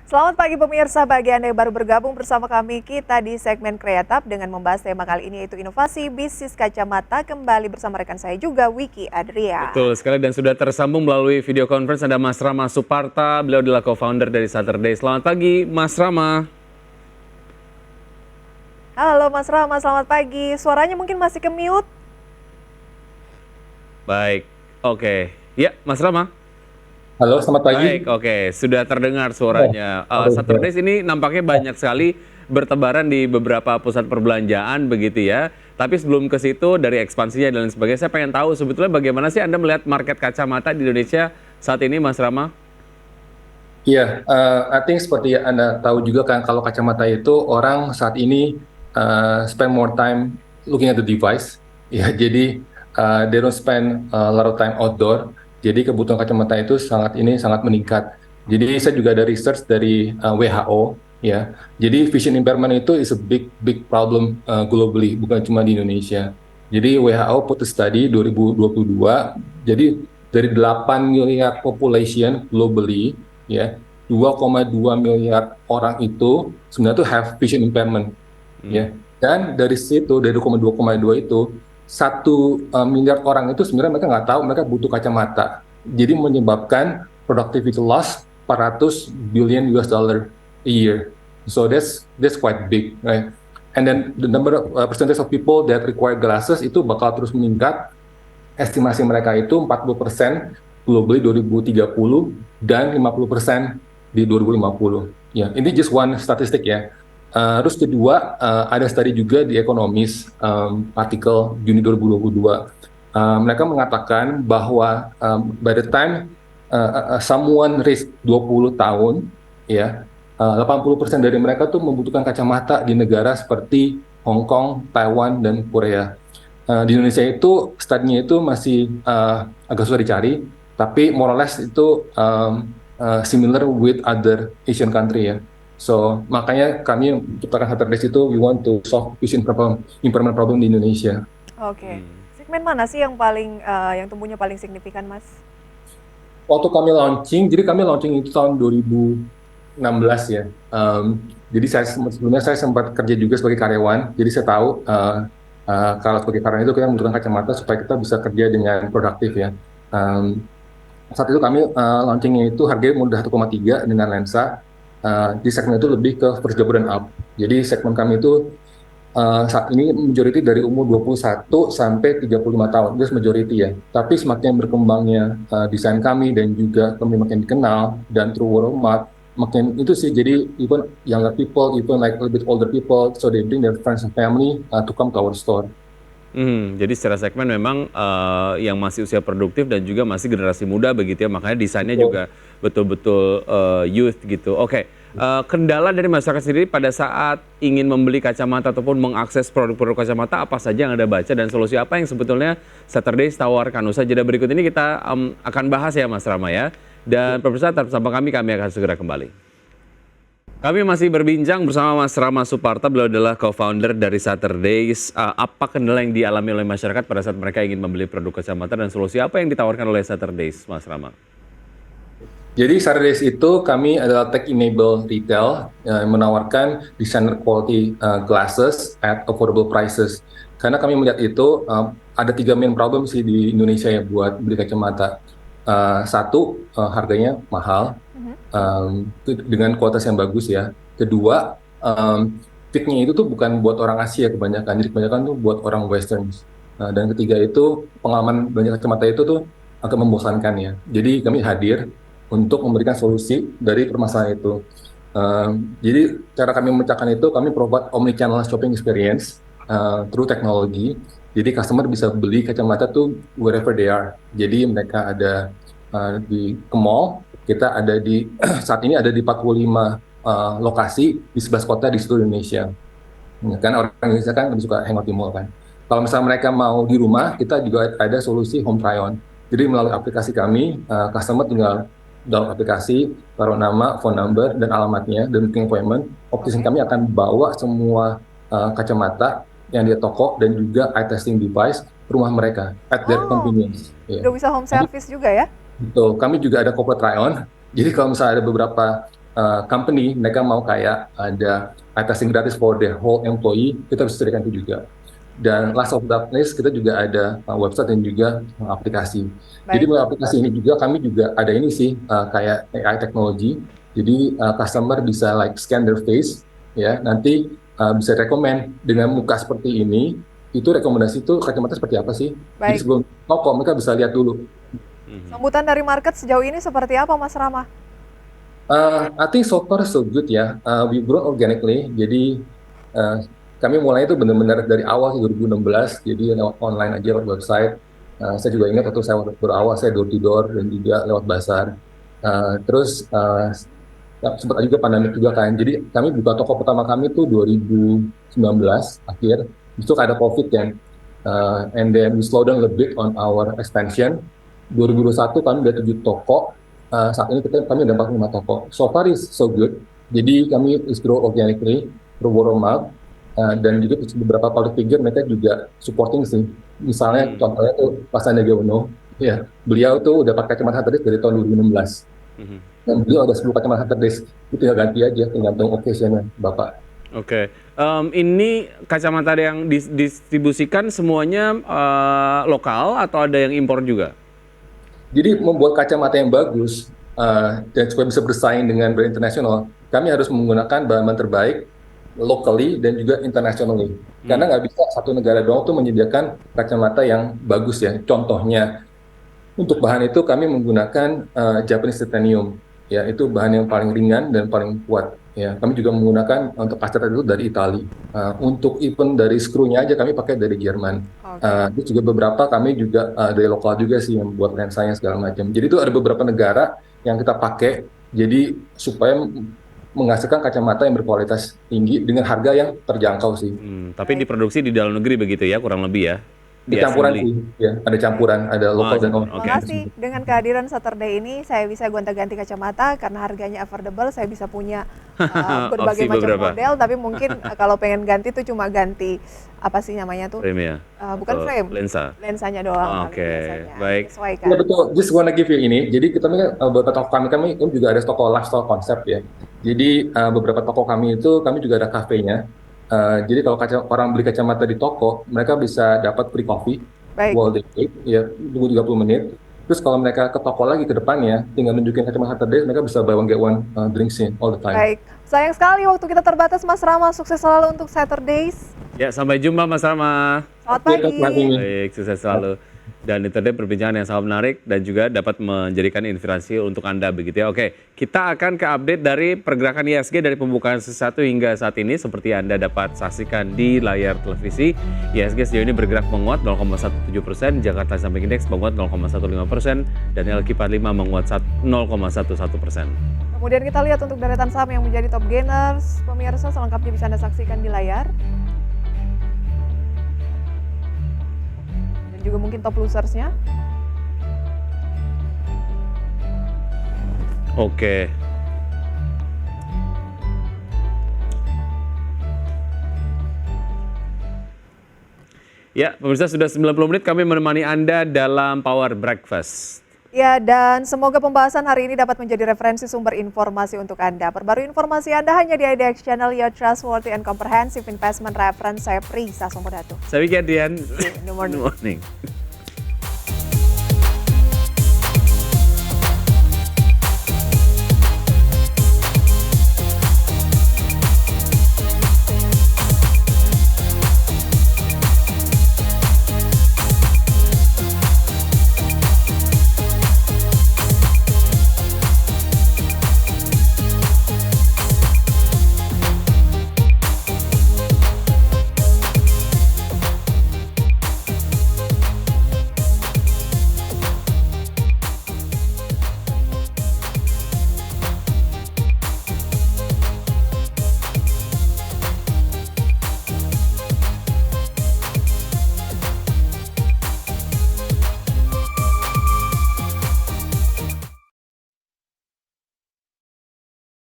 Selamat pagi pemirsa, bagi Anda yang baru bergabung bersama kami, kita di segmen Kreatif dengan membahas tema kali ini yaitu inovasi bisnis kacamata. Kembali bersama rekan saya juga, Wiki Adria. Betul sekali dan sudah tersambung melalui video conference ada Mas Rama Suparta, beliau adalah co-founder dari Saturday. Selamat pagi Mas Rama. Halo Mas Rama, selamat pagi. Suaranya mungkin masih ke mute. Baik, oke. Ya Mas Rama. Halo, selamat pagi. Baik, oke. Sudah terdengar suaranya. Saturdays ini nampaknya banyak sekali bertebaran di beberapa pusat perbelanjaan begitu ya. Tapi sebelum ke situ dari ekspansinya dan lain sebagainya, saya pengen tahu sebetulnya bagaimana sih Anda melihat market kacamata di Indonesia saat ini Mas Rama? Iya, I think seperti Anda tahu juga kan kalau kacamata itu orang saat ini spend more time looking at the device. Ya, jadi they don't spend a lot of time outdoor. Jadi kebutuhan kacamata itu sangat meningkat. Jadi saya juga ada research dari WHO ya. Jadi vision impairment itu is a big problem globally, bukan cuma di Indonesia. Jadi WHO put a study 2022. Jadi dari 8 miliar population globally ya, 2,2 miliar orang itu sebenarnya tuh have vision impairment ya. Dan dari situ, dari 2,2 itu 1 miliar orang itu sebenarnya mereka nggak tahu mereka butuh kacamata. Jadi menyebabkan productivity loss 400 billion US dollar a year. So that's quite big, right? And then the number of percentage of people that require glasses itu bakal terus meningkat. Estimasi mereka itu 40% globally 2030 dan 50% di 2050. Ya, ini just one statistik ya. Terus kedua, ada studi juga di Economist, artikel Juni 2022. Mereka mengatakan bahwa by the time someone reach 20 tahun, ya, 80% dari mereka tuh membutuhkan kacamata di negara seperti Hong Kong, Taiwan, dan Korea. Di Indonesia itu studinya itu masih agak susah dicari, tapi more or less itu similar with other Asian country ya. So makanya kami menciptakan Saturdays itu we want to solve vision impairment problem di Indonesia. Oke. Segmen mana sih yang paling yang tumbuhnya paling signifikan, Mas? Waktu jadi kami launching itu tahun 2016 ya. Jadi sebelumnya saya sempat kerja juga sebagai karyawan, jadi saya tahu kalau sebagai karyawan itu kita membutuhkan kacamata supaya kita bisa kerja dengan produktif ya. Saat itu kami launchingnya itu harganya mudah 1,3 dengan lensa. Di segmen itu lebih ke first jobber dan up. Jadi segmen kami itu saat ini majority dari umur 21 sampai 35 tahun, itu majority ya. Tapi semakin berkembangnya desain kami dan juga kami makin dikenal dan through word of mouth, makin itu sih, jadi even younger people, even like a little bit older people, so they bring their friends and family to come to our store. Jadi secara segmen memang yang masih usia produktif dan juga masih generasi muda begitu ya, makanya desainnya juga betul-betul youth gitu. Oke, kendala dari masyarakat sendiri pada saat ingin membeli kacamata ataupun mengakses produk-produk kacamata apa saja yang Anda baca dan solusi apa yang sebetulnya Saturdays tawarkan. Usai jeda berikut ini kita akan bahas ya Mas Rama ya. Dan pemirsa tetap bersama kami akan segera kembali. Kami masih berbincang bersama Mas Rama Suparta, beliau adalah co-founder dari Saturdays. Apa kendala yang dialami oleh masyarakat pada saat mereka ingin membeli produk kacamata dan solusi apa yang ditawarkan oleh Saturdays, Mas Rama? Jadi Saturdays itu kami adalah tech-enabled retail yang menawarkan designer quality glasses at affordable prices. Karena kami melihat itu ada 3 main problem sih di Indonesia ya buat beli kacamata. Satu, harganya mahal. Dengan kualitas yang bagus ya. Kedua, fitnya itu tuh bukan buat orang Asia kebanyakan, jadi kebanyakan tuh buat orang Western. Dan ketiga itu pengalaman belanja kacamata itu tuh agak membosankan ya. Jadi kami hadir untuk memberikan solusi dari permasalahan itu. Jadi cara kami memecahkan itu, kami provide omnichannel shopping experience through teknologi. Jadi customer bisa beli kacamata tuh wherever they are. Jadi mereka ada di mall. Kita ada di saat ini ada di 45 lokasi di 11 kota di seluruh Indonesia. Kan orang Indonesia kan lebih suka hangout di mall kan. Kalau misalnya mereka mau di rumah, kita juga ada solusi home try on. Jadi melalui aplikasi kami, customer tinggal download aplikasi, taruh nama, phone number, dan alamatnya, dan booking appointment. Optician kami akan bawa semua kacamata yang di toko dan juga eye testing device ke rumah mereka at their convenience. Udah bisa home service juga ya? Betul, kami juga ada corporate try-on. Jadi kalau misalnya ada beberapa company mereka mau kayak ada eye testing gratis for the whole employee, kita bisa sediakan itu juga. Dan last of that list, kita juga ada website dan juga aplikasi. Jadi Baik. melalui aplikasi ini juga kami juga ada ini sih kayak AI teknologi. Jadi customer bisa like scan their face, ya nanti bisa rekomend dengan muka seperti ini. Itu rekomendasi itu kacamata seperti apa sih? Jadi Baik. sebelum toko mereka bisa lihat dulu. Sambutan dari market sejauh ini seperti apa, Mas Rama? I think so far so good ya. We grow organically. Jadi kami mulai itu benar-benar dari awal 2016. Jadi lewat online aja lewat website. Saya juga ingat waktu saya berawal saya door to door dan juga lewat bazar. Terus sempat juga pandemik juga kan. Jadi kami buka toko pertama kami itu 2019 akhir. Itu ada COVID kan. And then we slow down a little bit on our expansion. 2021 kami udah 7 toko. Saat ini kami ada 45 toko. So far is so good. Jadi kami is grow organically, through word of mouth, dan juga beberapa public figure mereka juga supporting sih. Misalnya contohnya tuh Pak Sandiaga Uno, ya beliau tuh udah pakai kacamata Hunter Days dari tahun 2016. Dan beliau ada 10 kacamata Hunter Days, itu tinggal ganti aja tergantung occasion-nya Bapak. Oke. Ini kacamata yang distribusikan semuanya lokal atau ada yang impor juga? Jadi membuat kacamata yang bagus dan supaya bisa bersaing dengan brand internasional, kami harus menggunakan bahan-bahan terbaik locally dan juga internationally. Karena nggak bisa satu negara doang tuh menyediakan kacamata yang bagus ya. Contohnya untuk bahan itu kami menggunakan Japanese titanium, ya itu bahan yang paling ringan dan paling kuat. Ya, kami juga menggunakan untuk kaca itu dari Italia. Untuk even dari skrunya aja kami pakai dari Jerman. Terus juga beberapa kami juga dari lokal juga sih yang buat lensanya segala macam. Jadi itu ada beberapa negara yang kita pakai. Jadi supaya menghasilkan kacamata yang berkualitas tinggi dengan harga yang terjangkau sih. Tapi diproduksi di dalam negeri begitu ya, kurang lebih ya? Di campuran sih, ya ada campuran, ada lokal dan Terima kasih. Dengan kehadiran Saturday ini, saya bisa gonta-ganti kacamata karena harganya affordable. Saya bisa punya berbagai macam model, tapi mungkin kalau pengen ganti tuh cuma ganti apa sih namanya tuh? Frame ya? Bukan frame, lensanya doang. Oke, baik. Sesuaikan. Ya betul, just wanna give you ini. Jadi kita beberapa toko kami juga ada toko lifestyle concept ya. Jadi beberapa toko kami itu kami juga ada kafenya. Jadi kalau orang beli kacamata di toko, mereka bisa dapat free coffee, while they wait, ya tunggu 30 menit. Terus kalau mereka ke toko lagi ke depannya, tinggal nunjukin kacamata Hunter Days, mereka bisa buy one get one drinks all the time. Baik, sayang sekali waktu kita terbatas, Mas Rama. Sukses selalu untuk Saturdays. Ya, sampai jumpa Mas Rama. Selamat pagi. Baik, sukses selalu. Dan itu tadi perbincangan yang sangat menarik dan juga dapat menjadikan inspirasi untuk Anda begitu ya. Oke, kita akan ke update dari pergerakan IHSG dari pembukaan sesi 1 hingga saat ini seperti Anda dapat saksikan di layar televisi. IHSG sejauh ini bergerak menguat 0,17%, Jakarta Samping Index menguat 0,15% dan LQ45 menguat 0,11%. Kemudian kita lihat untuk deretan saham yang menjadi top gainers. Pemirsa selengkapnya bisa Anda saksikan di layar. Juga mungkin top losersnya. Oke. Ya, pemirsa sudah 90 menit kami menemani Anda dalam Power Breakfast. Ya, dan semoga pembahasan hari ini dapat menjadi referensi sumber informasi untuk Anda. Perbarui informasi Anda hanya di IDX Channel, your trustworthy and comprehensive investment reference. Saya Prisa Sompodatu. Saya Wiki Adian. Good morning.